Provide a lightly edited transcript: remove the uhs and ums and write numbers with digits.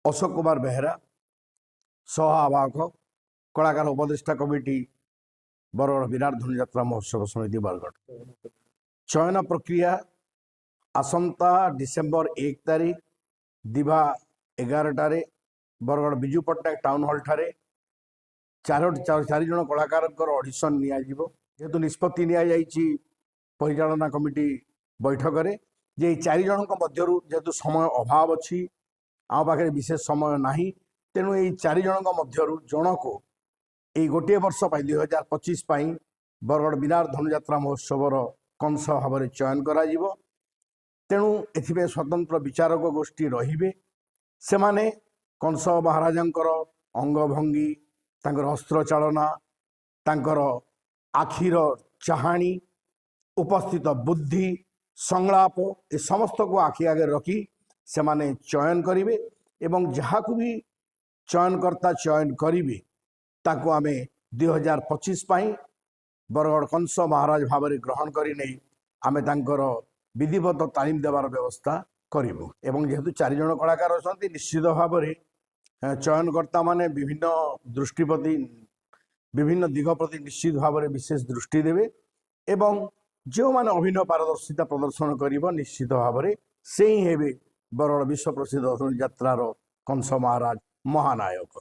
अशोक कुमार बेहेरा सह आवाहक कलाकार उपदेष्टा कमिटी बरगढ़ विराट धनुଯାତ୍ରା महोत्सव समिति बरगढ़। चयन प्रक्रिया आसंता डिसेम्बर 1 तारिख दिभा 11टार बरगढ़ विजु पट्टनायक टाउन हॉल ठारे चार जन कलाकार ऑडिशन निहेतु निष्पत्ति परिचालना कमिटी बैठक में जे 4 जन मध्यरु जेहेतु समय अभाव अच्छी आम पाखे विशेष समय नाही तेणु ये 4 जन मध्यरु जन को यही गोटे वर्ष 2025 बरगढ़ विराट धनुଯାତ୍ରା महोत्सव कंस भाव में चयन करा जीवो। तेणु एथिबे स्वतंत्र विचारक गोष्ठी रहिबे से माने कंस महाराजंकर अंगभंगी तांकर अस्त्र चालना तांकर आखिर चाहाणी उपस्थित बुद्धि संलाप ए समस्त को आखि आगे रखी से माने चयन करिवे एवं जहाँ को भी चयनकर्ता चयन करिवे ताको आमे 2025 बरगढ़ कंस महाराज भाव में ग्रहण करी नहीं आमे तांकर विधिवत तालीम देवार व्यवस्था करूँ। एवं जेहेतु 4 जन कलाकार अच्छा निश्चित भाव में चयनकर्ता माने विभिन्न दृष्टिप्रति विभिन्न दिग प्रति निश्चित भाव में विशेष दृष्टि देवे एवं जो माने अभिनय पारदर्शिता प्रदर्शन करिबो निश्चित भाव में से ही हेबे बरगढ़ विश्व प्रसिद्ध धनुଯାତ୍ରାର कंस महाराज महानायक।